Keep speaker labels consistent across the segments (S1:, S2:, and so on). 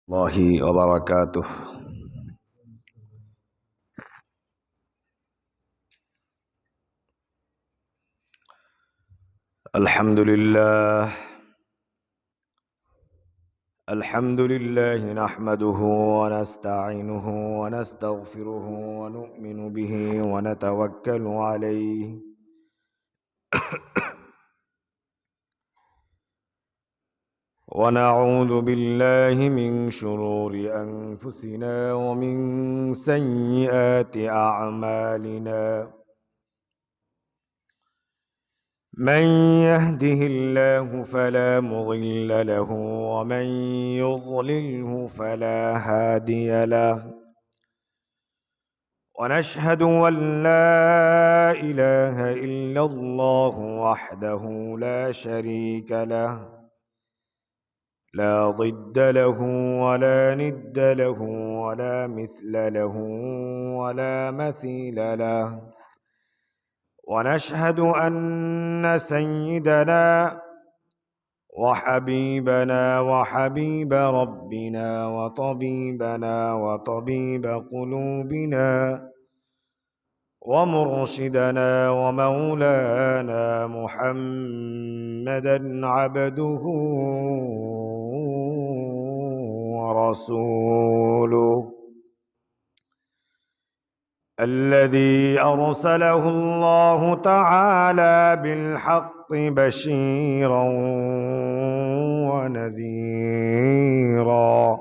S1: الله وبركاته. الحمد لله نحمده ونستعينه ونستغفره ونؤمن به ونتوكل عليه ونعوذ بالله من شرور أنفسنا ومن سيئات أعمالنا. من يهده الله فلا مضل له ومن يضلله فلا هادي له، ونشهد أن لا إله إلا الله وحده لا شريك له، لا ضد له ولا ند له ولا مثل له ولا مثيل له. ونشهد أن سيدنا وحبيبنا وحبيب ربنا وطبيبنا وطبيب قلوبنا ومرشدنا ومولانا محمدا عبده ورسوله، الذي أرسله الله تعالى بالحق بشيرا ونذيرا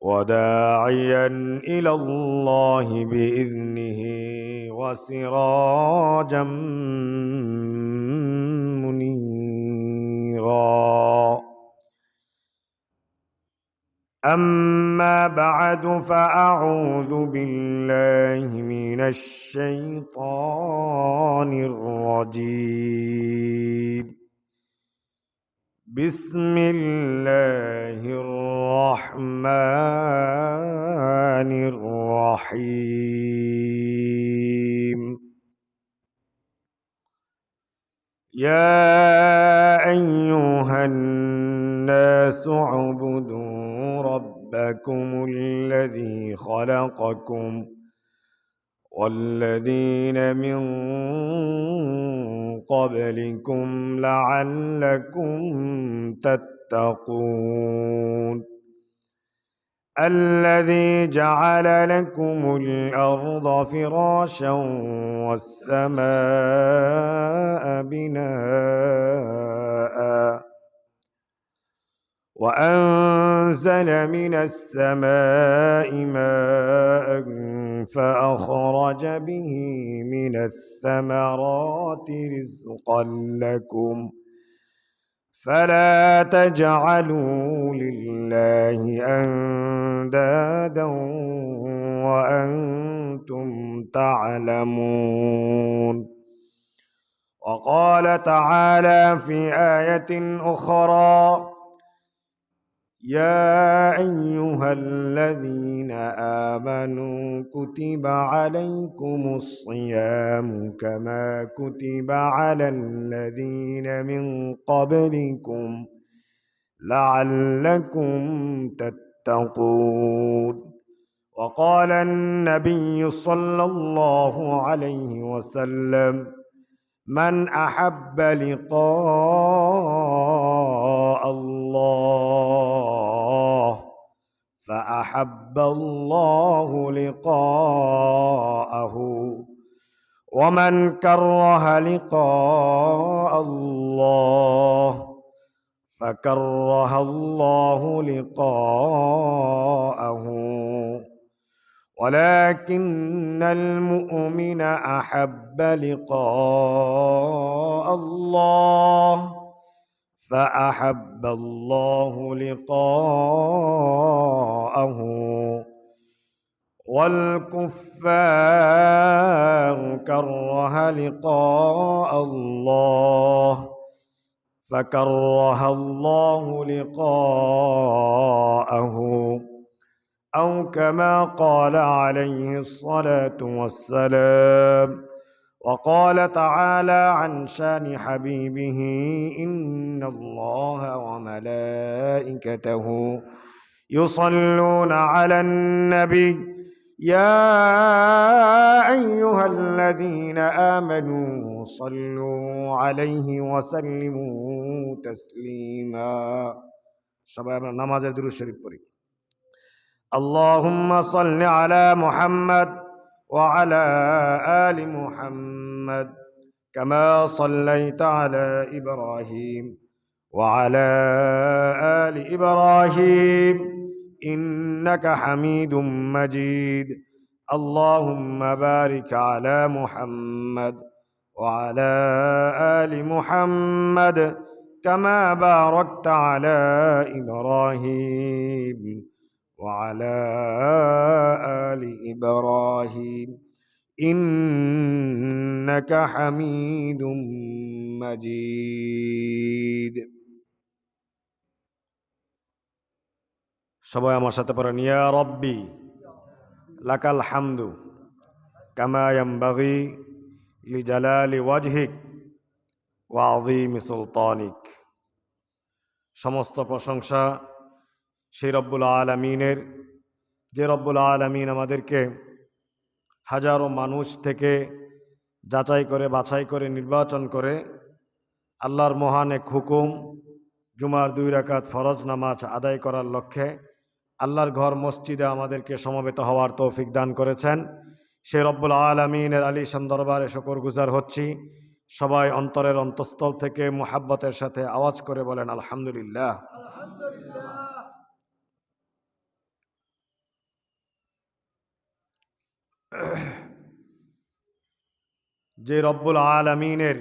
S1: وداعيا إلى الله بإذنه وسراجا منيرا. أما بعد، فأعوذ بالله من الشيطان الرجيم. بسم الله الرحمن الرحيم. يا أيها الناس اعبدوا ربكم الذي خلقكم والذين من قبلكم لعلكم تتقون، الذي جعل لكم الأرض فراشا والسماء بناء وأنزل من السماء ماء فأخرج به من الثمرات رزقا لكم، فلا تجعلوا لله أندادا وأنتم تعلمون. وقال تعالى في آية أخرى: يا أيها الذين آمنوا كتب عليكم الصيام كما كتب على الذين من قبلكم لعلكم تتقون. وقال النبي صلى الله عليه وسلم: من أحب لقاء الله فأحب الله لقاءه، ومن كره لقاء الله فكره الله لقاءه، ولكن المؤمن أحب لقاء الله فأحب الله لقاءه، والكفار كره لقاء الله فكره الله لقاءه، أو كما قال عليه الصلاة والسلام. وقال تعالى عن شان حبيبه إن الله وملائكته يصلون على النبي يا أيها الذين آمنوا صلوا عليه وسلموا تسليما সবাই আমরা নামাজের দুরূদ শরীফ পড়ি اللهم صل على محمد وعلى آل محمد كما صليت على إبراهيم وعلى آل إبراهيم إنك حميد مجيد اللهم بارك على محمد وعلى آل محمد كما باركت على إبراهيم وعلى آل إبراهيم إنك حميد مجيد সবাই আমার সাথে পড়েন ইয়া রব্বি লাকাল হামদু কামা ইয়ানবাগি লিজালালি ওয়াজহিক ওয়া আযীমি সুলতানিক। সমস্ত প্রশংসা সেই রব্বুল আলামিনের, যে রব্বুল আলামিন আমাদেরকে হাজারো মানুষ থেকে যাচাই করে বাছাই করে নির্বাচন করে আল্লাহর মহান এক হুকুম জুমার 2 রাকাত ফরজ নামাজ আদায় করার লক্ষ্যে আল্লাহর ঘর মসজিদে আমাদেরকে সমবেত হওয়ার তৌফিক দান করেছেন। সেই রব্বুল আলামিনের আলিশান দরবারে শুকরগুজার হচ্ছি। সবাই অন্তরের অন্তঃস্থল থেকে মুহাব্বতের সাথে আওয়াজ করে বলেন আলহামদুলিল্লাহ। যে রব্বুল আলামিনের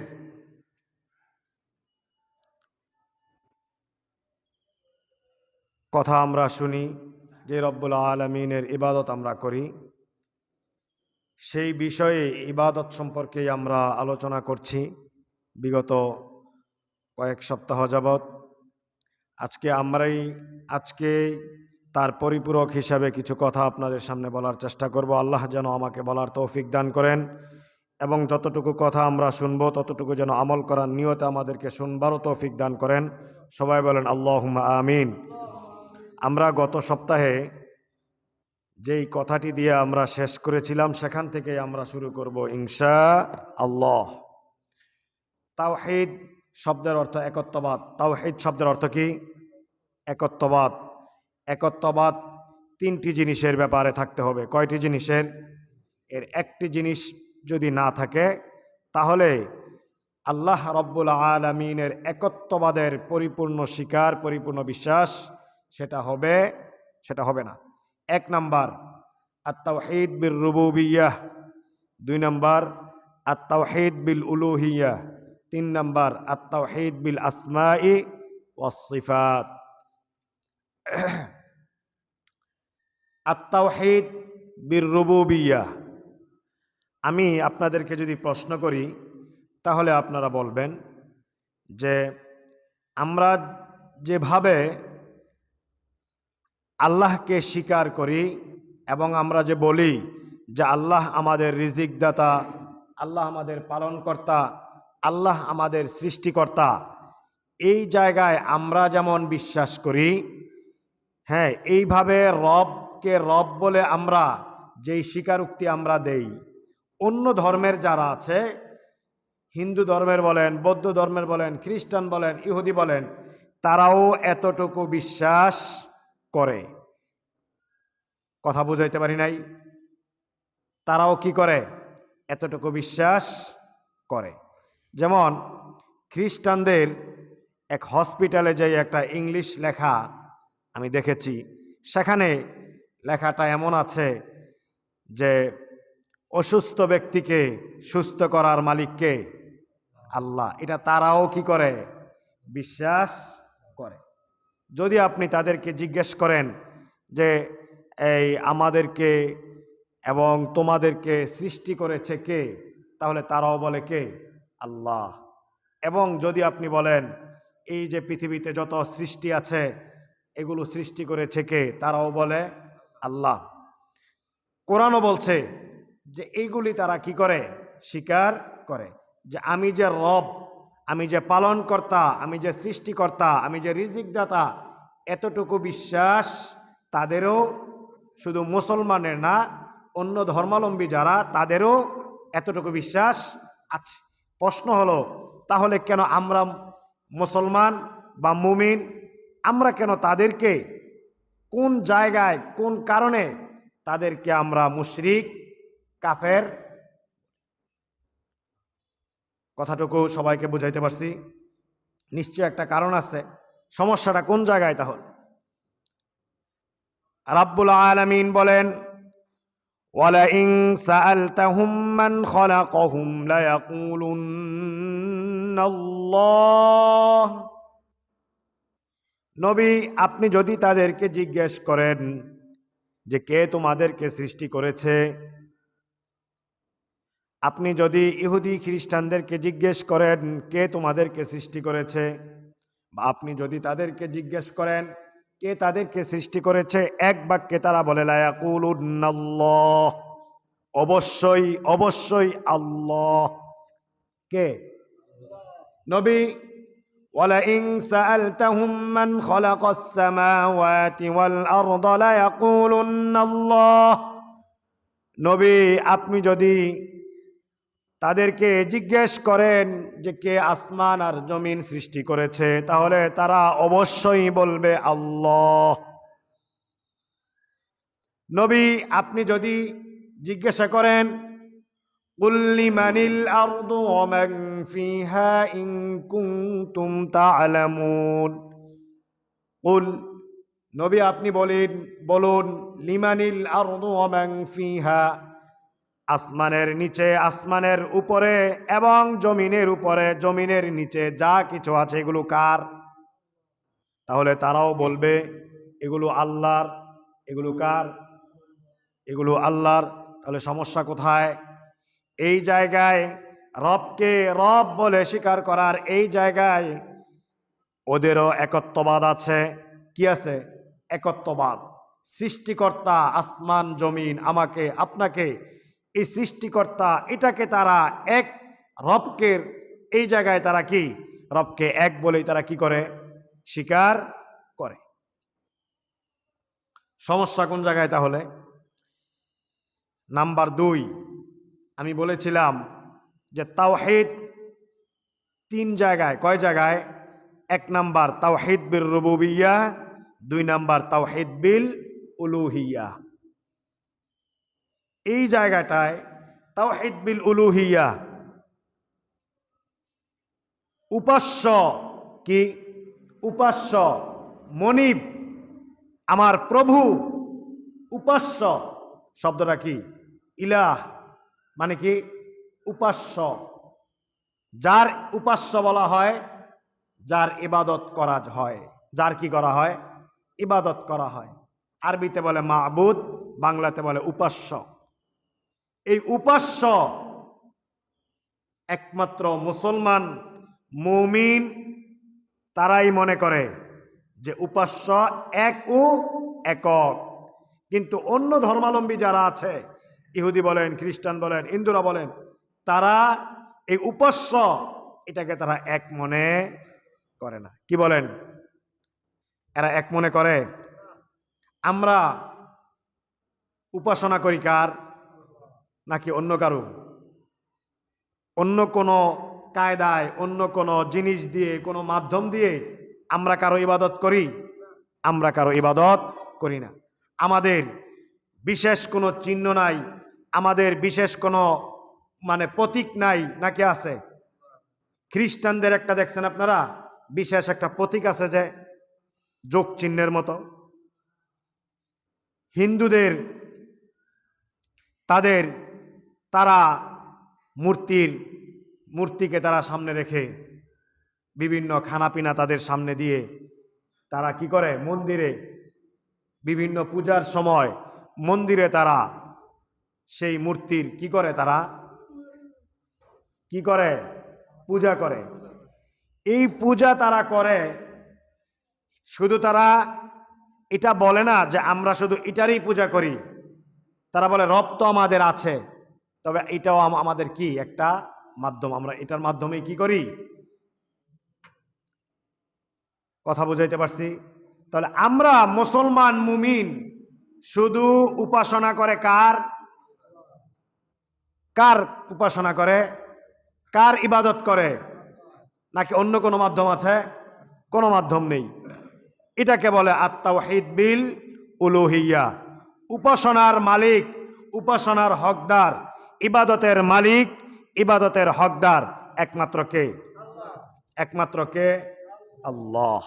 S1: কথা আমরা শুনি, যে রব্বুল আলামিনের ইবাদত আমরা করি, সেই বিষয়ে ইবাদত সম্পর্কে আমরা আলোচনা করছি বিগত কয়েক সপ্তাহ যাবৎ। আজকে তার পরিপূরক হিসাবে কিছু কথা আপনাদের সামনে বলার চেষ্টা করব। আল্লাহ যেন আমাকে বলার তৌফিক দান করেন এবং যতটুকু কথা আমরা শুনবো ততটুকু যেন আমল করার নিয়তে আমাদেরকে শুনবারও তৌফিক দান করেন। সবাই বলেন আল্লাহুম্মা আমিন। আমরা গত সপ্তাহে যেই কথাটি দিয়ে আমরা শেষ করেছিলাম সেখান থেকে আমরা শুরু করব ইনশাআল্লাহ। তাওহীদ শব্দের অর্থ একত্ববাদ। তাওহীদ শব্দের অর্থ কি? একত্ববাদ। একত্ববাদ 3টি জিনিসের ব্যাপারে থাকতে হবে। কয়টি জিনিসের? এর একটি জিনিস যদি না থাকে তাহলে আল্লাহ রব্বুল আলামিনের একত্ববাদের পরিপূর্ণ স্বীকার, পরিপূর্ণ বিশ্বাস সেটা হবে না। 1 নাম্বার আত-তাওহীদ বির রুবুবিয়্যাহ, 2 নাম্বার আত-তাওহীদ বিল উলুহিয়্যাহ, 3 নাম্বার আত-তাওহীদ বিল আসমাই ওয়াস সিফাত। আত-তাওহীদ বির রুবুবিয়্যাহ, আমি আপনাদেরকে যদি প্রশ্ন করি তাহলে আপনারা বলবেন যে আমরা যেভাবে আল্লাহকে স্বীকার করি এবং আমরা যে বলি যে আল্লাহ আমাদের রিজিক দাতা, আল্লাহ আমাদের পালনকর্তা, আল্লাহ আমাদের সৃষ্টিকর্তা, এই জায়গায় আমরা যেমন বিশ্বাস করি, হ্যাঁ, এইভাবে রবকে রব বলে আমরা যেই স্বীকারোক্তি আমরা দেই, অন্য ধর্মের যারা আছে, হিন্দু ধর্মের বলেন, বৌদ্ধ ধর্মের বলেন, খ্রিস্টান বলেন, ইহুদি বলেন, তারাও এতটুকু বিশ্বাস করে। কথা বুঝাইতে পারি নাই? তারাও কি করে? এতটুকু বিশ্বাস করে। যেমন খ্রিস্টানদের এক হসপিটালে যে একটা ইংলিশ লেখা আমি দেখেছি, সেখানে লেখাটা এমন আছে যে অসুস্থ ব্যক্তিকে সুস্থ করার মালিককে আল্লাহ। এটা তারাও কি করে? বিশ্বাস করে। যদি আপনি তাদেরকে জিজ্ঞেস করেন যে এই আমাদেরকে এবং তোমাদেরকে সৃষ্টি করেছে কে, তাহলে তারাও বলে কে? আল্লাহ। এবং যদি আপনি বলেন এই যে পৃথিবীতে যত সৃষ্টি আছে এগুলো সৃষ্টি করেছে কে, তারাও বলে আল্লাহ। কোরআনও বলছে যে এইগুলি তারা কি করে? স্বীকার করে যে আমি যে রব, আমি যে পালনকর্তা, আমি যে সৃষ্টিকর্তা, আমি যে রিজিকদাতা, এতটুকু বিশ্বাস তাদেরও, শুধু মুসলমানের না, অন্য ধর্মাবলম্বী যারা, তাদেরও এতটুকু বিশ্বাস আছে। প্রশ্ন হলো, তাহলে কেন আমরা মুসলমান বা মুমিন, আমরা কেন তাদেরকে, কোন জায়গায়, কোন কারণে তাদেরকে আমরা মুশরিক, কাফের? কথাটুকু সবাইকে বুঝাইতে পারছি? নিশ্চয় একটা কারণ আছে। সমস্যাটা কোন জায়গায় তাহলে? রাব্বুল আলামিন বলেন, ওয়ালাইন সাআলতাহুম মান খালাকাহুম লায়াকুলুন্নাল্লাহ। নবী, আপনি যদি তাদেরকে জিজ্ঞেস করেন যে কে তোমাদেরকে সৃষ্টি করেছে, আপনি যদি ইহুদি খ্রিস্টানদেরকে জিজ্ঞেস করেন কে তোমাদেরকে সৃষ্টি করেছে, বা আপনি যদি তাদেরকে জিজ্ঞেস করেন কে তাদেরকে সৃষ্টি করেছে, এক বাক্যে তারা বলে লায়াকুলুন্নাল্লাহ, অবশ্যই অবশ্যই আল্লাহ। কে? নবী, ওয়ালাইন সাআলতাহুম মান খালাকাস সামাওয়াতি ওয়াল আরদা লায়াকুলুন্নাল্লাহ। নবী, আপনি যদি তাদেরকে জিজ্ঞেস করেন যে কে আসমান আর জমিন সৃষ্টি করেছে, তাহলে তারা অবশ্যই বলবে আল্লাহ। নবী, আপনি যদি জিজ্ঞাসা করেন কুল লিমানিল আরদু ওয়া মান ফিহা ইন কুনতুম তা'লামুন। কুল, নবী আপনি বলুন লিমানিল আরদু ওয়া মান ফিহা, আসমানের নিচে, আসমানের উপরে এবং জমিনের উপরে, জমিনের নিচে যা কিছু আছে এগুলো কার? তাহলে তারাও বলবে এগুলো আল্লাহর। এগুলো কার? এগুলো আল্লাহর। তাহলে সমস্যা কোথায়? এই জায়গায় রবকে রব বলে স্বীকার করার এই জায়গায় ওদেরও একত্ববাদ আছে। কি আছে? একত্ববাদ। সৃষ্টিকর্তা আসমান জমিন, আমাকে আপনাকে, এই সৃষ্টিকর্তা, এটাকে তারা এক, রবকে এই জায়গায় তারা কি রবকে এক বলেই তারা কি করে? স্বীকার করে। সমস্যা কোন জায়গায় তাহলে? নাম্বার 2, আমি বলেছিলাম যে তাওহীদ 3 জায়গায়। কয় জায়গায়? 1 নাম্বার তাওহীদ বিল রুবুবিয়্যাহ, 2 নাম্বার তাওহীদ বিল উলুহিয়্যাহ। এই জায়গাটায় তাওহীদ বিল উলুহিয়্যাহ, উপাস্য, কি উপাস্য, মনিব, আমার প্রভু, উপাস্য শব্দটা কি? ইলাহ, মানে কি? উপাস্য। যার উপাস্য বলা হয় যার ইবাদত করা হয়। যার কি করা হয়? ইবাদত করা হয়। আরবিতে বলে মাবুদ, বাংলাতে বলে উপাস্য। এই উপাস্য একমাত্র মুসলমান, মুমিন তারাই মনে করে যে উপাস্য এক ও একক। কিন্তু অন্য ধর্মাবলম্বী যারা আছে, ইহুদি বলেন, খ্রিস্টান বলেন, হিন্দুরা বলেন, তারা এই উপাস্য এটাকে তারা এক মনে করে না। কি বলেন? এরা এক মনে করে। আমরা উপাসনা করি কার? নাকি অন্য কারো? অন্য কোনো কায়দায়, অন্য কোনো জিনিস দিয়ে, কোনো মাধ্যম দিয়ে আমরা কারো ইবাদত করি? আমরা কারো ইবাদত করি না। আমাদের বিশেষ কোনো চিহ্ন নাই, আমাদের বিশেষ কোনো প্রতীক নাই, নাকি আছে? খ্রিস্টানদের একটা দেখছেন আপনারা, বিশেষ একটা প্রতীক আছে যে যোগ চিহ্নের মতো। হিন্দুদের তারা মূর্তিকে তারা সামনে রেখে বিভিন্ন খানাপিনা তাদের সামনে দিয়ে তারা কি করে? মন্দিরে বিভিন্ন পূজার সময় মন্দিরে তারা সেই মূর্তির কি করে? তারা কি করে? পূজা করে। এই পূজা তারা করে, শুধু তারা এটা বলে না যে আমরা শুধু এটারই পূজা করি। তারা বলে রব তো আমাদের আছে, তবে এটাও আমাদের কি? একটা মাধ্যম। আমরা এটার মাধ্যমে কি করি? কথা বুঝাইতে পারছি? তাহলে আমরা মুসলমান মুমিন শুধু উপাসনা করে কার? কার উপাসনা করে? কার ইবাদত করে? নাকি অন্য কোনো মাধ্যম আছে? কোনো মাধ্যম নেই। এটাকে বলে আত-তাওহীদ বিল উলুহিয়্যা। উপাসনার মালিক, উপাসনার হকদার, ইবাদতের মালিক, ইবাদতের হকদার একমাত্র কে? একমাত্র কে? আল্লাহ।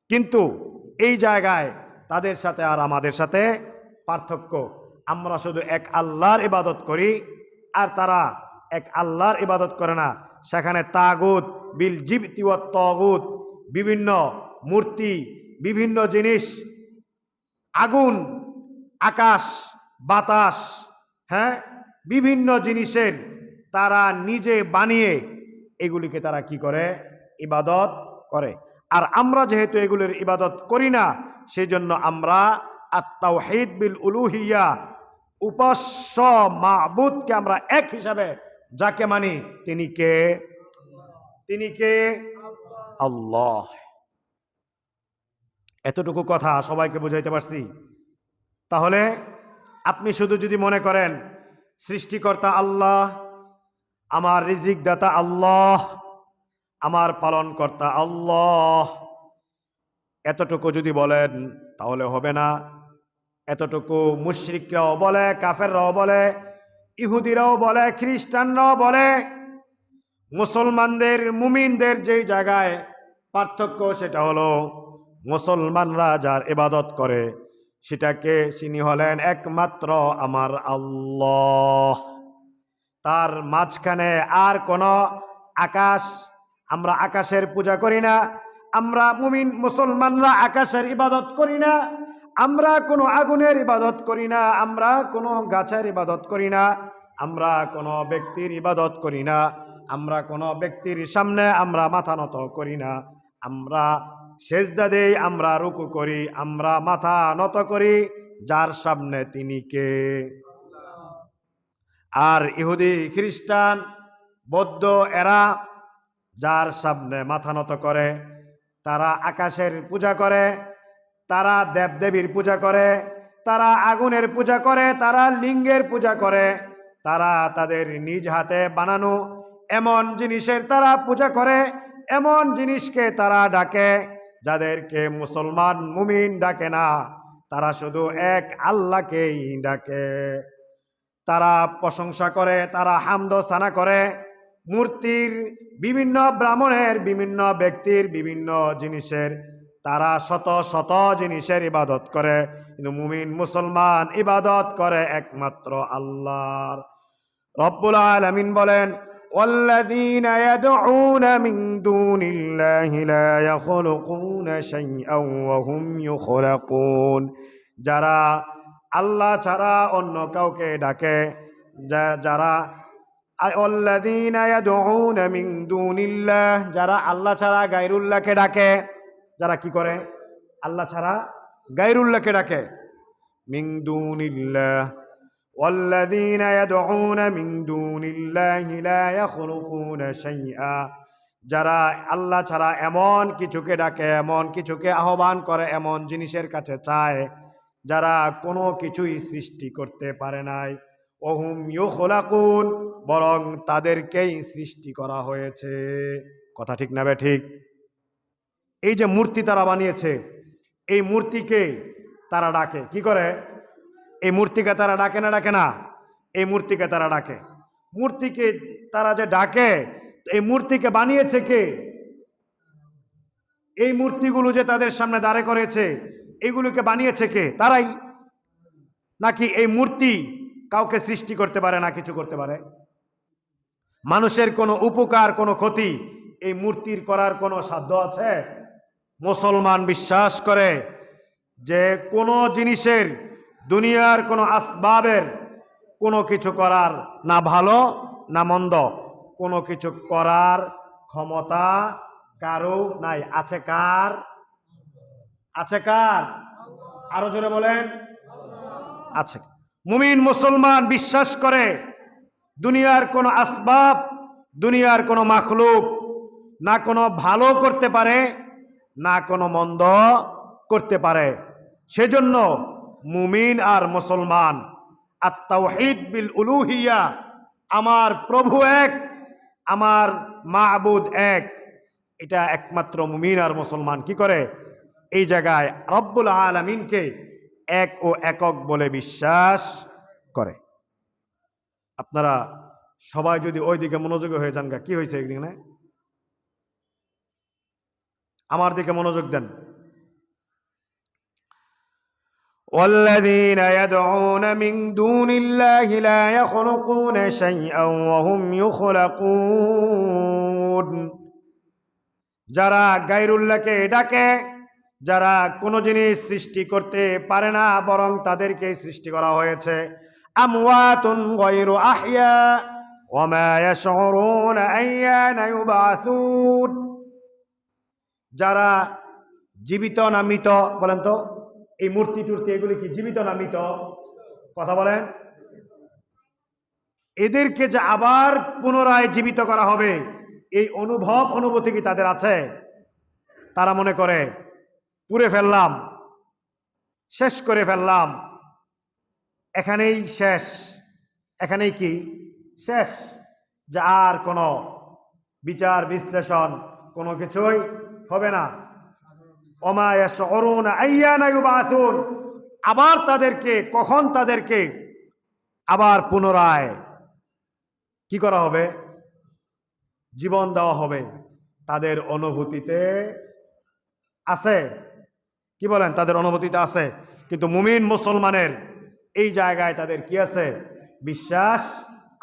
S1: কিন্তু এই জায়গায় তাদের সাথে আর আমাদের সাথে পার্থক্য। আমরা শুধু এক আল্লাহর ইবাদত করি, আর তারা এক আল্লাহর ইবাদত করে না। সেখানে তাগুত বিল জিবতি ওয়াত তাগুত, বিভিন্ন মূর্তি, বিভিন্ন জিনিস, আগুন, আকাশ, বাতাস, হ্যাঁ, বিভিন্ন জিনিসের তারা নিজে বানিয়ে এগুলিকে তারা কি করে? ইবাদত করে। আর আমরা যেহেতু এগুলির ইবাদত করি না, সেই জন্য আমরা আত-তাওহীদ বিল উলুহিয়্যা, উপাস্য মাবুদকে আমরা এক হিসাবে যাকে মানি তিনি কে? তিনি কে? আল্লাহ। এতটুকু কথা সবাইকে বুঝাইতে পারছি? তাহলে আপনি শুধু যদি মনে করেন সৃষ্টিকর্তা আল্লাহ, আমার রিজিক দাতা আল্লাহ, আমার পালনকর্তা আল্লাহ, এতটুকু যদি বলেন তাহলে হবে না। এতটুকু মুশরিকরাও বলে, কাফেররাও বলে, ইহুদিরাও বলে, খ্রিস্টানরাও বলে। মুসলমানদের, মুমিনদের যেই জায়গায় পার্থক্য সেটা হলো মুসলমানরা যার ইবাদত করে সেটাকে তিনি হলেন একমাত্র আমার আল্লাহ। তার মাঝখানে আর কোন আকাশ, আমরা আকাশের পূজা করি না। আমরা মুমিন মুসলমানরা আকাশের ইবাদত করি না। আমরা কোনো আগুনের ইবাদত করি না। আমরা কোনো গাছের ইবাদত করি না। আমরা কোনো ব্যক্তির ইবাদত করি না। আমরা কোনো ব্যক্তির সামনে আমরা মাথা নত করি না। আমরা সেজদা দেই, আমরা রুকু করি, আমরা মাথা নত করি যার সামনে তিনি কে? আর ইহুদি, খ্রিস্টান, বৌদ্ধ এরা যার সামনে মাথা নত করে, তারা আকাশের পূজা করে, তারা দেবদেবীর পূজা করে, তারা আগুনের পূজা করে, তারা লিঙ্গের পূজা করে, তারা তাদের নিজ হাতে বানানো এমন জিনিসের তারা পূজা করে, এমন জিনিসকে তারা ডাকে যাদেরকে মুসলমান মুমিন ডাকে না। তারা শুধু এক আল্লাহকেই ডাকে। তারা প্রশংসা করে, তারা হামদ সানা করে মূর্তির, বিভিন্ন ব্রাহ্মণের, বিভিন্ন ব্যক্তির, বিভিন্ন জিনিসের, তারা শত শত জিনিসের ইবাদত করে। কিন্তু মুমিন মুসলমান ইবাদত করে একমাত্র আল্লাহর। রব্বুল আলামিন বলেন, والذين يدعون من دون الله لا يخلقون شيئا وهم يخلقون। যারা আল্লাহ ছাড়া অন্য কাউকে ডাকে, যারা الذين يدعون من دون الله, যারা আল্লাহ ছাড়া গায়রুল্লাহকে ডাকে, যারা কি করে? আল্লাহ ছাড়া গায়রুল্লাহকে ডাকে। মিন দুনিল্লাহ والذين يدعون من دون الله لا يخلقون شيئا, যারা আল্লাহ ছাড়া এমন কিছুকে ডাকে, এমন কিছুকে আহ্বান করে, এমন জিনিসের কাছে চায় যারা কোনো কিছুই সৃষ্টি করতে পারে নাই। ওহুম ইউখলাকুন, বরং তাদেরকেই সৃষ্টি করা হয়েছে। কথা ঠিক না ঠিক? এই যে মূর্তি তারা বানিয়েছে, এই মূর্তিকে তারা ডাকে, কি করে? এই মূর্তিকে তারা ডাকে না ডাকে না? এই মূর্তিকে তারা ডাকে। মূর্তিকে তারা যে ডাকে, এই মূর্তিকে বানিয়েছে কে? এই মূর্তিগুলো যে তাদের সামনে দাঁড়ে করেছে, এগুলোকে বানিয়েছে কে? তারাই। নাকি এই মূর্তি কাউকে সৃষ্টি করতে পারে না, কিছু করতে পারে? মানুষের কোনো উপকার, কোনো ক্ষতি এই মূর্তির করার কোনো সাধ্য আছে? মুসলমান বিশ্বাস করে যে কোনো জিনিসের, দুনিয়ার কোনো আসবাবের কোনো কিছু করার না ভালো না মন্দ, কোনো কিছু করার ক্ষমতা কারো নাই। আছে কার? আছে কার? আরো জোরে বলেন। আছে। মুমিন মুসলমান বিশ্বাস করে দুনিয়ার কোনো আসবাব দুনিয়ার কোনো মাখলুক না কোনো ভালো করতে পারে না কোনো মন্দ করতে পারে। সেজন্য মুমিন আর মুসলমান আত-তাওহীদ বিল উলুহিয়া, আমার প্রভু এক, আমার মাবুদ এক, এটা একমাত্র মুমিন আর মুসলমান কি করে? এই জায়গায় রব্বুল আলামিনকে এক ও একক বলে বিশ্বাস করে। আপনারা সবাই যদি ওই দিকে মনোযোগী হয়ে যান, কি হয়েছে একদিনে? আমার দিকে মনোযোগ দেন। والذين يدعون من دون الله لا يخلقون شيئا وهم يخلقون। যারা গায়রুল্লাহকে ডাকে, যারা কোনো জিনিস সৃষ্টি করতে পারে না বরং তাদেরকে সৃষ্টি করা হয়েছে, আমওয়াতুন গায়রু আহইয়া ওয়া মা ইয়াশউরুনা আইয়ানা ইউবাসুন। যারা জীবিত না মৃত? বলেন তো, এই মূর্তি টুর্তি এগুলি কি জীবিত না মৃত? কথা বলেন। এদেরকে যে আবার পুনরায় জীবিত করা হবে, এই অনুভূতি কি তাদের আছে? তারা মনে করে পুড়ে ফেললাম, শেষ করে ফেললাম, এখানেই শেষ, এখানেই কি শেষ, যে আর কোনো বিচার বিশ্লেষণ কোনো কিছুই হবে না। ওমা ইয়াশউরুনা আইয়ানা ইউবাসুন। আবার তাদেরকে কখন তাদেরকে আবার পুনরায় কি করা হবে? জীবন দেওয়া হবে। তাদের অনুভূতিতে আছে। কি বলেন? তাদের অনুভূতিতে আছে। কিন্তু মুমিন মুসলমানের এই জায়গায় তাদের কি আছে? বিশ্বাস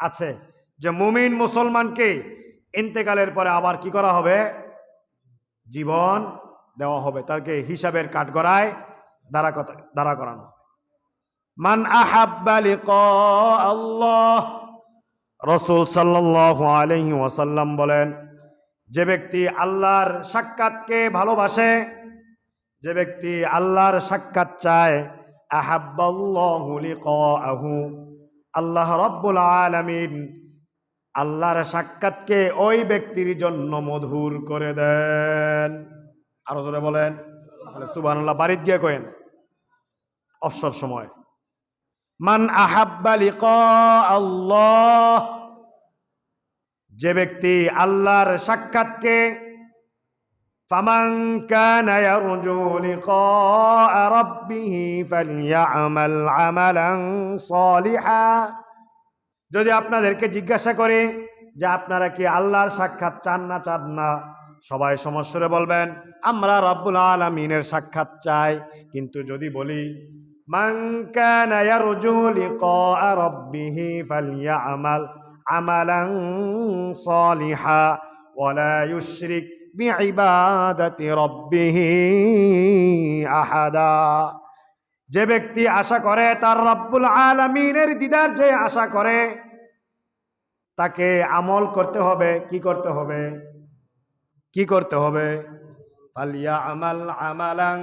S1: আছে যে মুমিন মুসলমানকে ইন্তেকালের পরে আবার কি করা হবে? জীবন দেওয়া হবে। তাকে হিসাবের কাঠগড়ায় দাঁড়া করানো। মান আহাব্বা লিকা আল্লাহ, রাসূল সাল্লাল্লাহু আলাইহি ওয়াসাল্লাম বলেন, যে ব্যক্তি আল্লাহর সাক্ষাৎকে ভালোবাসে, যে ব্যক্তি আল্লাহর সাক্ষাৎ চায়, আহাব্বাল্লাহু লিকাআহু, আল্লাহ রাব্বুল আলামিন আল্লাহর সাক্ষাৎকে ওই ব্যক্তির জন্য মধুর করে দেন। আরো জোরে বলেন সুবহানাল্লাহ। বাড়িতে গিয়ে কয়েন অবসর সময়। মান আহাব্বা লিকা আল্লাহ, যে ব্যক্তি আল্লাহর সাক্ষাৎকে, ফামান কানা ইয়ারজু লিকা রাব্বিহি ফালইআমাল আমালান সালিহা। যদি আপনাদেরকে জিজ্ঞাসা করে যে আপনারা কি আল্লাহর সাক্ষাৎ চান না চান না, সবাই সমস্বরে বলবেন আমরা রব্বুল আলামিনের সাক্ষাৎ চাই। কিন্তু যদি বলি মান কানা ইয়ারজু লিকা রাব্বিহি ফালইআমাল আমালান সালিহা ওয়ালা ইউশরিক বিইবাদাতি রাব্বিহি আহাদা। যে ব্যক্তি আশা করে তার রব্বুল আলামিনের দিদার, যে আশা করে, তাকে আমল করতে হবে। কি করতে হবে? কি করতে হবে? ফালইআমাল আমালান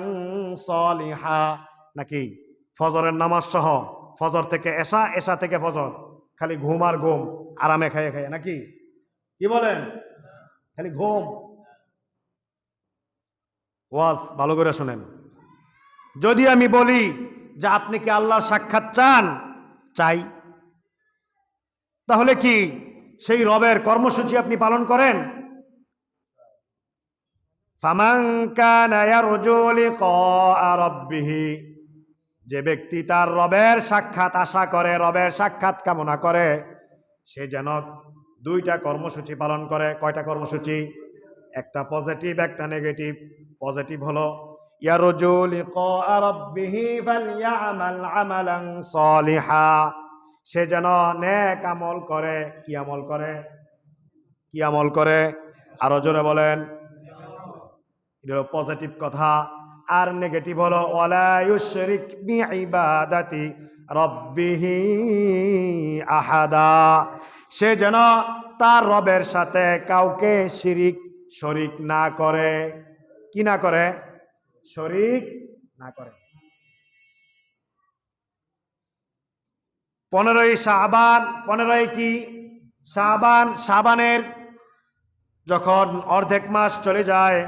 S1: সালিহা। নাকি ফজরের নামাজ সহ, ফজর থেকে এশা, এশা থেকে ফজর, খালি ঘুম আর ঘুম, আরামে খাইয়ে খাইয়ে, নাকি? কি বলেন? খালি ঘুম। ওয়াজ ভালো করে শোনেন। যদি আমি বলি যে আপনি কি আল্লাহর সাক্ষাৎ চান? চাই। তাহলে কি সেই রবের কর্মসূচি আপনি পালন করেন? ফামান কানা ইয়ারজু লিকা রাব্বিহি, যে ব্যক্তি তার রবের সাক্ষাৎ আশা করে, রবের সাক্ষাৎ কামনা করে, সে যেন দুইটা কর্মসূচি পালন করে। কয়টা কর্মসূচি? একটা পজিটিভ, একটা নেগেটিভ। পজিটিভ হলো ইয়ারজু লিকা রাব্বিহি ফালইআমাল আমালান সালিহা, সে যেন নেক আমল করে। কি আমল করে? কি আমল করে? আরো জোরে বলেন। এটা হলো পজিটিভ কথা। আর নেগেটিভ হলো ওয়ালা ইউশরিক বিইবাদাতি রাব্বিহি আহাদা, সে যেন তার রবের সাথে কাউকে শরীক না করে। কি না করে? শরীক না করে। 15ই শাবান, 15ই কি? শাবান, শাবানের যখন অর্ধেক মাস চলে যায়,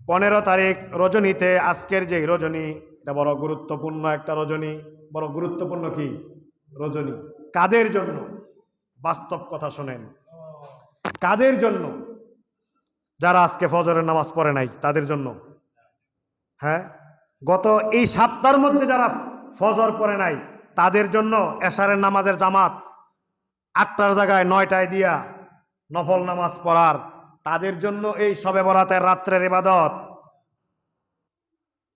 S1: 15 তারিখ রজনীতে, আজকের যে রজনী, এটা বড় গুরুত্বপূর্ণ একটা রজনী। বড় গুরুত্বপূর্ণ কি রজনী? কাদের জন্য? বাস্তব কথা শোনেন, কাদের জন্য? যারা আজকে ফজরের নামাজ পড়ে নাই তাদের জন্য। হ্যাঁ, গত এই সপ্তাহের মধ্যে যারা ফজর পড়ে নাই তাদের জন্য এশারের নামাজের জামাত 8টার জায়গায় 9টায় দিয়া নফল নামাজ পড়ার, তাদের জন্য এই শবে বরাতের রাত্রের ইবাদত,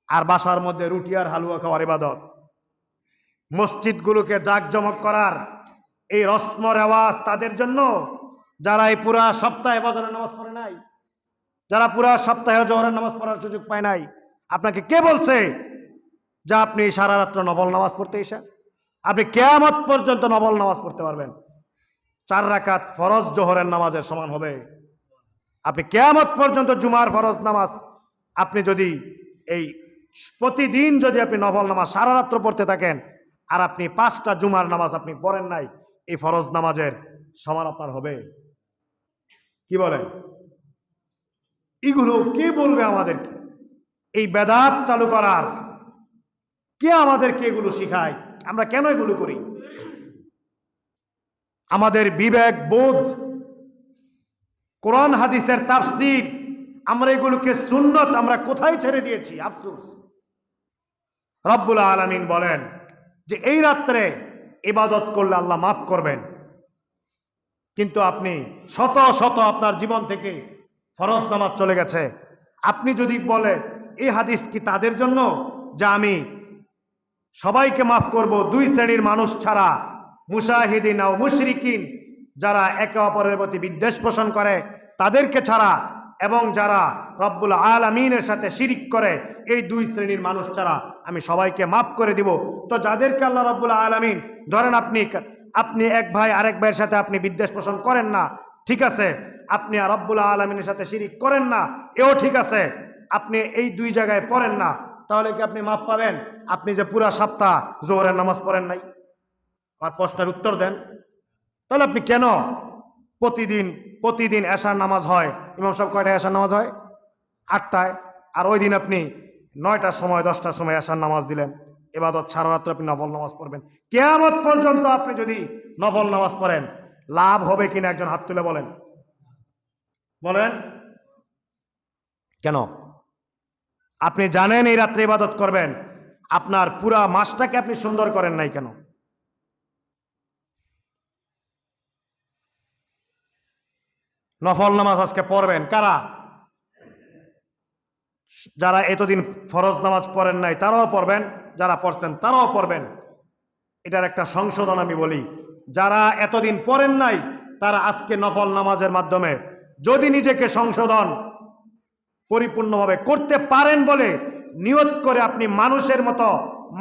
S1: আর বাসার মধ্যে রুটি আর হালুয়া খাওয়ার ইবাদত, মসজিদগুলোকে জাঁকজমক করার এই রসম রেওয়াজ তাদের জন্য, যারা এই পুরা সপ্তাহে ফজরের নামাজ পড়ে নাই, যারা পুরা সপ্তাহে জোহরের নামাজ পড়ার সুযোগ পায় নাই। আপনাকে কে বলছে যে আপনি সারা রাত্র নফল নামাজ পড়তে এসে আপনি কিয়ামত পর্যন্ত নফল নামাজ পড়তে পারবেন? 4 রাকাত ফরজ জোহরের নামাজের সমান হবে। আপনি কিয়ামত পর্যন্ত জুমার ফরজ নামাজ, আপনি যদি এই প্রতিদিন যদি আপনি নফল নামাজ সারা রাত্র পড়তে থাকেন, আর আপনি 5টা জুমার নামাজ আপনি পড়েন নাই, এই ফরজ নামাজের সমান আপনার হবে? কি বলেন? এগুলো কে বলবে আমাদেরকে? এই বেদাত চালু করার কে আমাদেরকে এগুলো শিখায়? আমরা কেন এগুলো করি? আমাদের বিবেক বোধ, কোরআন হাদিসের তাফসীর, আমরা এগুলোকে সুন্নত আমরা কোথায় ছেড়ে দিয়েছি? আফসোস। রব্বুল আলামিন বলেন যে এই রাত্রে ইবাদত করলে আল্লাহ মাফ করবেন, কিন্তু আপনি শত শত আপনার জীবন থেকে ফরজ নামাজ চলে গেছে। আপনি যদি বলে এই হাদিস কি তাদের জন্য যে আমি সবাইকে মাফ করব 2 শ্রেণীর মানুষ ছাড়া, মুশাহিদিন ও মুশরিকিন, যারা একে অপরের প্রতি বিদ্বেষ পোষণ করে তাদেরকে ছাড়া, এবং যারা রব্বুল আলামিনের সাথে শিরিক করে, এই 2 শ্রেণীর মানুষ ছাড়া আমি সবাইকে মাফ করে দিব। তো যাদেরকে আল্লাহ রব্বুল আলামিন, ধরেন আপনি এক ভাই আরেক ভাইয়ের সাথে আপনি বিদ্বেষ পোষণ করেন না, ঠিক আছে, আপনি রব্বুল আলামিনের সাথে শিরিক করেন না, এও ঠিক আছে, আপনি এই 2 জায়গায় পড়েন না, তাহলে কি আপনি মাফ পাবেন? আপনি যে পুরা সপ্তাহ জোহরের নামাজ পড়েন নাই? আমার প্রশ্নের উত্তর দেন। তাহলে আপনি কেন প্রতিদিন এশার নামাজ হয়, ইমাম সাহেব কয়টায় এশার নামাজ হয়? 8টায়। আর ওই দিন আপনি 9টার সময় 10টার সময় এশার নামাজ দিলেন, ইবাদত সারা রাত্র আপনি নফল নামাজ পড়বেন। কিয়ামত পর্যন্ত আপনি যদি নফল নামাজ পড়েন, লাভ হবে কিনা একজন হাত তুলে বলেন। বলেন কেন? আপনি জানেন এই রাত্রে ইবাদত করবেন, আপনার পুরা মাসটাকে আপনি সুন্দর করেন নাই কেন? নফল নামাজ আজকে পড়বেন কারা? যারা এতদিন ফরজ নামাজ পড়েন নাই তারাও পড়বেন, যারা পড়ছেন তারাও পড়বেন। এটার একটা সংশোধন আমি বলি, যারা এতদিন পড়েন নাই তারা আজকে নফল নামাজের মাধ্যমে যদি নিজেকে সংশোধন পরিপূর্ণভাবে করতে পারেন বলে নিয়ত করে আপনি মানুষের মতো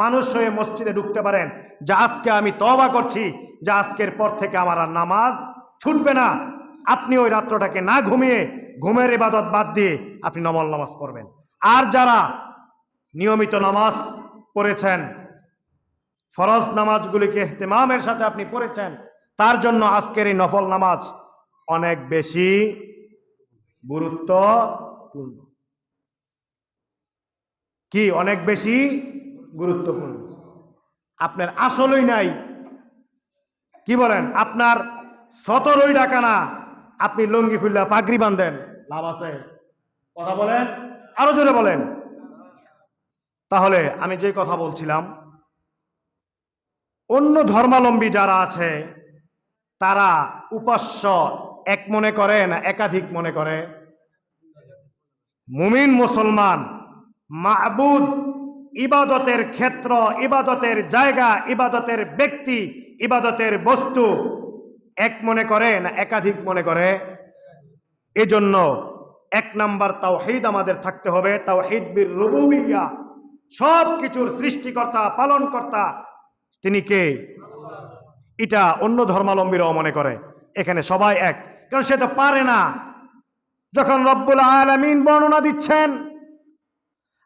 S1: মানুষ হয়ে মসজিদে ঢুকতে পারেন, যে আজকে আমি তওবা করছি যে আজকের পর থেকে আমার আর নামাজ ছুটবে না। আপনি ওই রাত্রটাকে না ঘুমিয়ে ঘুমের ইবাদত বাদ দিয়ে আপনি নফল নামাজ পড়বেন। আর যারা নিয়মিত নামাজ পড়েছেন, ফরজ নামাজগুলিকে ইহতিমামের সাথে আপনি পড়েছেন, তার জন্য আজকের এই নফল নামাজ অনেক বেশি গুরুত্বপূর্ণ। কি অনেক বেশি গুরুত্বপূর্ণ? আপনার আসলেই নাই, কি বলেন? আপনার 17ই টাকা না, আপনি লুঙ্গি খুললা পাগড়ি বাঁধেন, লাভ আছে? কথা বলেন, আরো জোরে বলেন। তাহলে আমি যে কথা বলছিলাম, অন্য ধর্মাবলম্বী যারা আছে তারা উপাস্য এক মনে করে না একাধিক মনে করে? মুমিন মুসলমান মাবুদ, ইবাদতের ক্ষেত্র, ইবাদতের জায়গা, ইবাদতের ব্যক্তি, ইবাদতের বস্তু এক মনে করে না একাধিক মনে করে? এজন্য 1 নাম্বার তাওহীদ আমাদের থাকতে হবে, তাওহীদ বির রুবুবিয়্যাহ। সব কিছুর সৃষ্টিকর্তা পালনকর্তা তিনি কে? এটা অন্য ধর্মাবলম্বীরাও মনে করে, এখানে সবাই এক, কারণ সে তো পারে না। যখন রব্বুল আলামিন বর্ণনা দিচ্ছেন,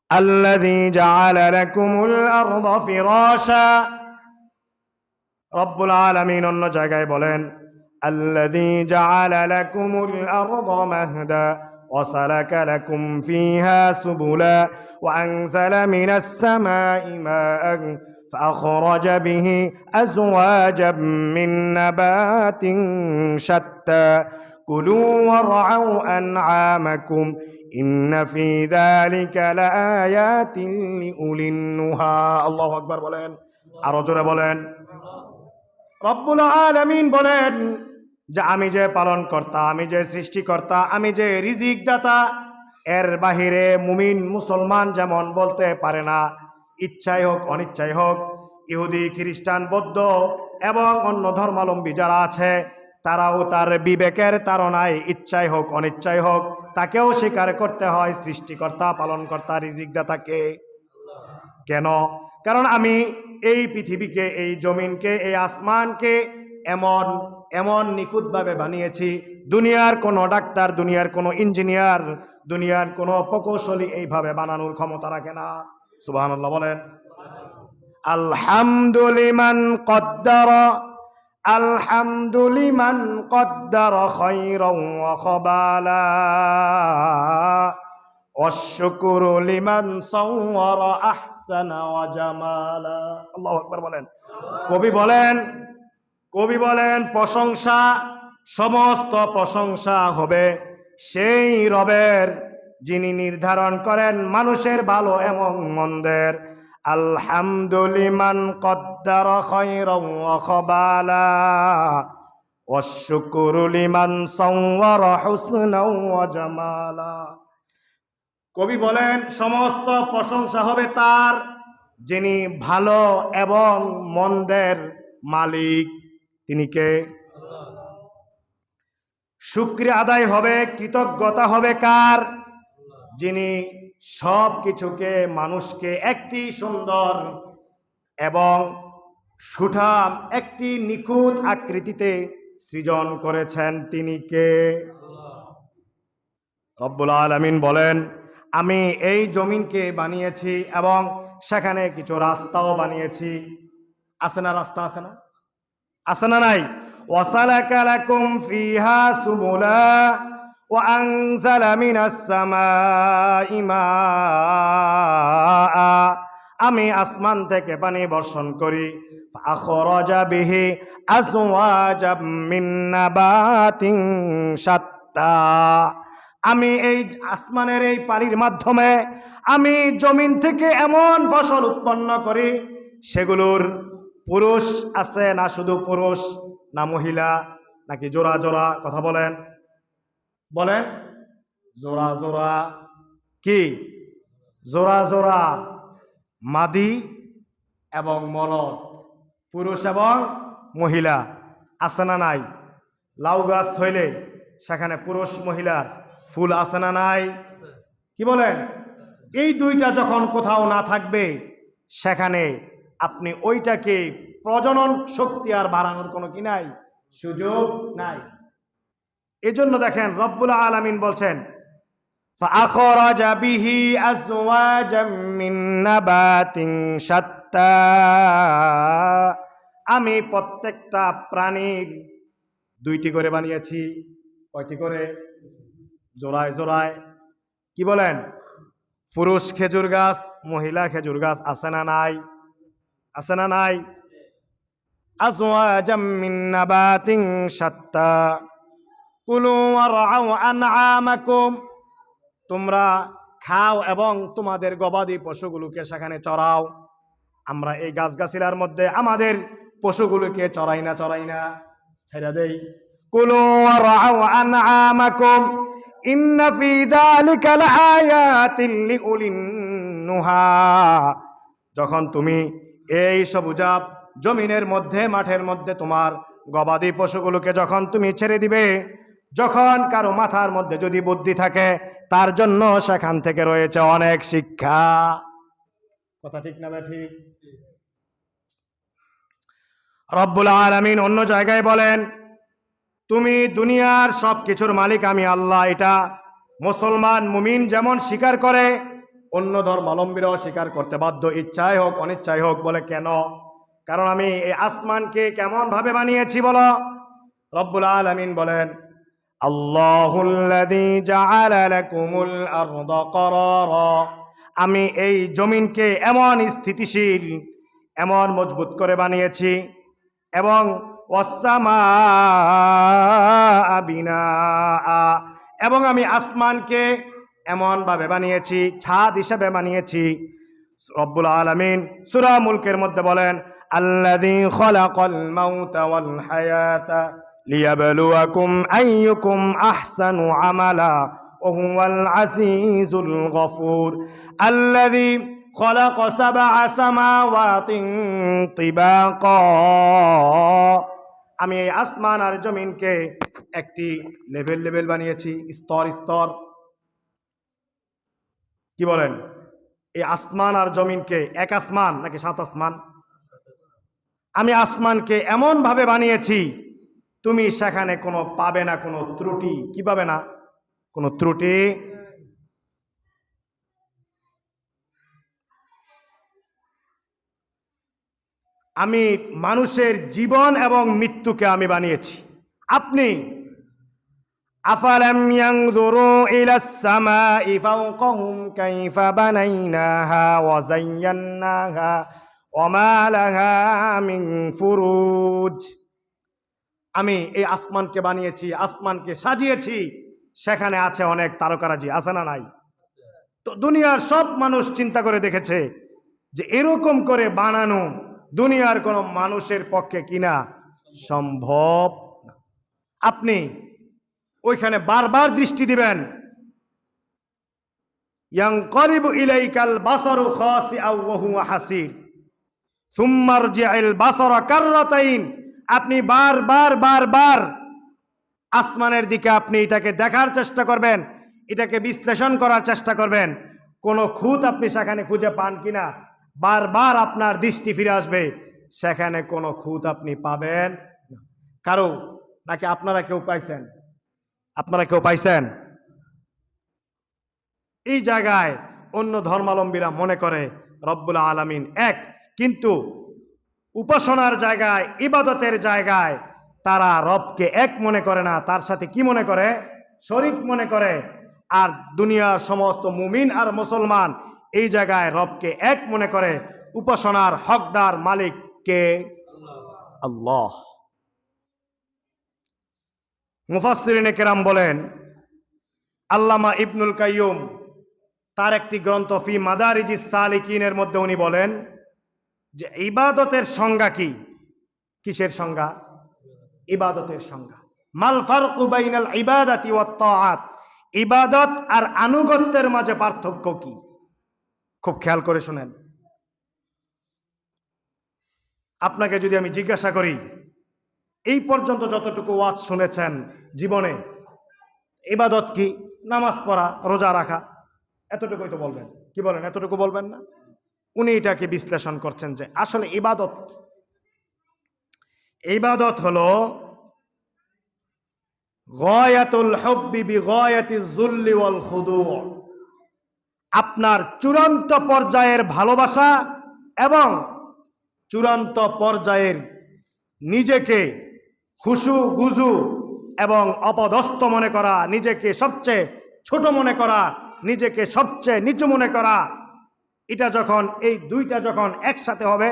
S1: আল্লাযী জাআলা লাকুমুল আরদা ফিরাশা, রব্বুল আলামিন অন্য জায়গায় বলেন الذي جعل لكم الأرض مهدا وسلك لكم فيها سبلا وأنزل من السماء ماء فأخرج به أزواجا من نبات شتى كلوا وارعوا أنعامكم إن في ذلك لآيات لأولي النهى الله أكبر বলেন আরো জোরে বলেন রব্বুল আলামিন বলেন যে আমি যে পালনকর্তা, আমি যে সৃষ্টিকর্তা, আমি যে রিজিক দাতা, এর বাহিরে মুমিন মুসলমান যেমন বলতে পারে না, ইচ্ছাই হোক অনিচ্ছাই হোক, ইহুদি খ্রিস্টান বৌদ্ধ এবং অন্য ধর্মাবলম্বী যারা আছে তারাও তার বিবেকের তাড়নায় ইচ্ছাই হোক অনিচ্ছাই হোক তাকেও স্বীকার করতে হয় সৃষ্টিকর্তা পালনকর্তা রিজিক দাতাকে। কেন? কারণ আমি এই পৃথিবীকে, এই জমিনকে, এই আসমানকে এমন এমন নিখুঁতভাবে বানিয়েছি, দুনিয়ার কোনো ডাক্তার, দুনিয়ার কোনো ইঞ্জিনিয়ার, দুনিয়ার কোনো প্রকৌশলী এইভাবে বানানোর ক্ষমতা রাখে না। সুবহানাল্লাহ বলেন। আলহামদুলিমান কদ্দার, আলহামদুলিমান কদ্দার খায়রান ওয়া খাবালা ওয়াশকুরু লিমান সাওয়ারা আহসানা ওয়া জামালা। আল্লাহু আকবার বলেন। কবি বলেন প্রশংসা, সমস্ত প্রশংসা হবে সেই রবের যিনি নির্ধারণ করেন মানুষের ভালো এবং মন্দের। আলহামদুলিমান কদ্দার খায়রান ওয়া খাবালা ওয়াশকুরু লিমান সাওয়ারা হুসনান ওয়া জামালা। কবি বলেন সমস্ত প্রশংসা হবে তার যিনি ভালো এবং মন্দের মালিক, তিনি কে? শুকরিয়া আদায় হবে, কৃতজ্ঞতা হবে কার? যিনি সব কিছুকে, মানুষকে একটি সুন্দর এবং সুঠাম একটি নিখুঁত আকৃতিতে সৃজন করেছেন, তিনি কে? রব্বুল আলামিন বলেন আমি এই জমিনকে বানিয়েছি এবং সেখানে কিছু রাস্তাও বানিয়েছি। আছে না রাস্তা? আছে না? আছে না নাই? ওয়াসালাকা লাকুম ফিহা সুবুলা ওয়া আনজালা মিনাস সামাই মাআ, আমি আসমান থেকে পানি বর্ষণ করি। ফাখরাজা বিহি আজওয়াজাম মিন নাবাতিন শাত্তা, আমি এই আসমানের এই পানির মাধ্যমে আমি জমিন থেকে এমন ফসল উৎপন্ন করি সেগুলোর পুরুষ আছে না, শুধু পুরুষ না মহিলা, নাকি জোড়া জোড়া? কথা বলেন বলেন। জোড়া জোড়া কি? জোড়া জোড়া মাদি এবং মরদ, পুরুষ এবং মহিলা। আছে না নাই? লাউ গাছ হইলে সেখানে পুরুষ মহিলার ফুল আছে না নাই? কি বলেন? এই দুইটা যখন কোথাও না থাকবে সেখানে আপনি ওইটাকে প্রজনন শক্তি আর বাড়ানোর কোনো কি নাই, সুযোগ নাই। এজন্য দেখেন রব্বুল আলামিন বলছেন ফাআখরাজা বিহি আজওয়াজাম মিন নাবাতিন শাত্তা, আমি প্রত্যেকটা প্রাণীর দুইটি করে বানিয়েছি। কয়টি করে? জোড়ায় জোড়ায়। কি বলেন? পুরুষ খেজুর গাছ, মহিলা খেজুর গাছ আছে না নাই? আছে না নাই? আজওয়াজাম মিন নাবাতিন শাত্তা কুলু ওয়ারআউ আনআমাকুম, তোমরা খাও এবং তোমাদের গবাদি পশুগুলোকে সেখানে চরাও। আমরা এই গাছগাছিলার মধ্যে আমাদের পশুগুলোকে চড়াই না ছেড়ে দেই। কুলু ওয়ারআউ আনআমাকুম ইন্না ফি যালিকা লাআয়াতিন লিউলিন নুহা, যখন তুমি এই সবুজাব জমিনের মধ্যে, মাঠের মধ্যে তোমার গবাদি পশুগুলোকে যখন তুমি ছেড়ে দিবে, যখন কারো মাথার মধ্যে যদি বুদ্ধি থাকে তার জন্য সেখান থেকে রয়েছে অনেক শিক্ষা। কথা ঠিক না ঠিক? রব্বুল আলামিন অন্য জায়গায় বলেন তুমি দুনিয়ার সব কিছুর মালিক আমি আল্লাহ। এটা মুসলমান মুমিন যেমন স্বীকার করে, অন্য ধর্মাবলম্বীরাও স্বীকার করতে বাধ্য, ইচ্ছাই হোক অনিচ্ছাই হোক। বলে কেন? কারণ আমি এই আসমানকে কেমন ভাবে বানিয়েছি বলো? রব্বুল আলামিন বলেন, আল্লাহুল্লাযী জাআলা লাকুমুল আরদা ক্বারারা, আমি এই জমিনকে এমন স্থিতিশীল, এমন মজবুত করে বানিয়েছি, এবং ওয়াসসামাআ বিনাআ, এবং আমি আসমানকে এমন ভাবে বানিয়েছি, ছাদ হিসেবে বানিয়েছি। রব্বুল আলামিন সূরা মুলকের মধ্যে বলেন, আল্লাযী খালাকাল মাউতা ওয়াল হায়াতা লিয়াবলুয়াকুম আইয়ুকুম আহসানু আমালা ওয়া হুয়াল আজিজুল গফুর, আল্লাযী খালাকা সাবআ সামাওয়াতিন তিবাকা, আমি এই আসমান আর জমিনকে একটি লেভেল লেভেল বানিয়েছি, স্তর স্তর। কি বলেন? এই আসমান আর জমিনকে এক আসমান নাকি সাত আসমান? আমি আসমানকে এমন ভাবে বানিয়েছি তুমি সেখানে কোনো পাবে না কোনো ত্রুটি। কি পাবে না? কোনো ত্রুটি। আমি মানুষের জীবন এবং মৃত্যুকে আমি বানিয়েছি। আপনি আফালাম ইয়ানজুরু ইলাস সামাই ফাওকাহুম কাইফা বানাইনাহা ওয়া যায়্যানাহা ওয়া মা লাহা মিন ফুরুজ, আমি এই আসমানকে বানিয়েছি, আসমানকে সাজিয়েছি, সেখানে আছে অনেক তারকারাজি, আছে না নাই? তো দুনিয়ার সব মানুষ চিন্তা করে দেখেছে যে এরকম করে বানানো দুনিয়ার কোন মানুষের পক্ষে কিনা সম্ভব না। আপনি ওইখানে বারবার দৃষ্টি দিবেন, ইয়ানকালিবু ইলাইকাল বাসারু খাসিআ ওয়া হুয়া হাসির সুম্মা রজি'আল বাসারা কাররাতাইন, আপনি বারবার বারবার আসমানের দিকে আপনি এটাকে দেখার চেষ্টা করবেন, এটাকে বিশ্লেষণ করার চেষ্টা করবেন, কোন খুঁত আপনি সেখানে খুঁজে পান কিনা। বারবার আপনার দৃষ্টি ফিরে আসবে, সেখানে কোনো খুঁত আপনি পাবেন না। কারো নাকি আপনারা কেউ পাইছেন? আপনারা কেউ পাইছেন? এই জায়গায় অন্য ধর্মাবলম্বীরা মনে করে রব্বুল আলামিন এক, কিন্তু উপাসনার জায়গায়, ইবাদতের জায়গায় তারা রবকে এক মনে করে না, তার সাথে কি মনে করে? শরীক মনে করে। আর দুনিয়ার সমস্ত মুমিন আর মুসলমান এই জায়গায় রবকে এক মনে করে। উপাসনার হকদার মালিক কে? আল্লাহ। মুফাসসিরিনে কেরাম বলেন, আল্লামা ইবনুল কাইয়ুম তার একটি গ্রন্থ ফি মাদারিজিস সালিকিনের মধ্যে উনি বলেন যে ইবাদতের সংজ্ঞা কি? কিসের সংজ্ঞা? ইবাদতের সংজ্ঞা। মাল ফারকু বাইনাল ইবাদাতি ওয়াত তাআত, ইবাদত আর আনুগত্যের মাঝে পার্থক্য কি? খুব খেয়াল করে শুনেন। আপনাকে যদি আমি জিজ্ঞাসা করি, এই পর্যন্ত যতটুকু ওয়াজ শুনেছেন জীবনে, ইবাদত কি? নামাজ পড়া, রোজা রাখা, এতটুকুই তো বলবেন। কি বলেন? এতটুকু বলবেন না? উনি এটাকে বিশ্লেষণ করছেন যে আসলে ইবাদত কি? ইবাদত হলো গায়াতুল হুব্বি বিগায়াতিজ যুল্লি ওয়াল খুদু', আপনার চূড়ান্ত পর্যায়ের ভালোবাসা এবং চূড়ান্ত পর্যায়ের নিজেকে খুশু গুজু এবং অপদস্থ মনে করা, নিজেকে সবচেয়ে ছোট মনে করা, নিজেকে সবচেয়ে নিচু মনে করা, এটা যখন এই দুইটা যখন একসাথে হবে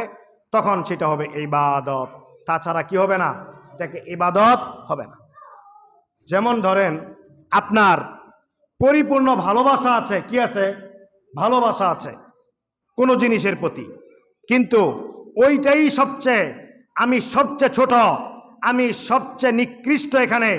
S1: তখন সেটা হবে ইবাদত। তাছাড়া কি হবে না? এটাকে ইবাদত হবে না। যেমন ধরেন আপনার পরিপূর্ণ ভালোবাসা আছে, কি আছে? ভালোবাসা আছে কোনো জিনিসের প্রতি, কিন্তু ওইটাই সবচেয়ে, আমি সবচেয়ে ছোট, আমি সবচেয়ে নিকৃষ্ট এখানে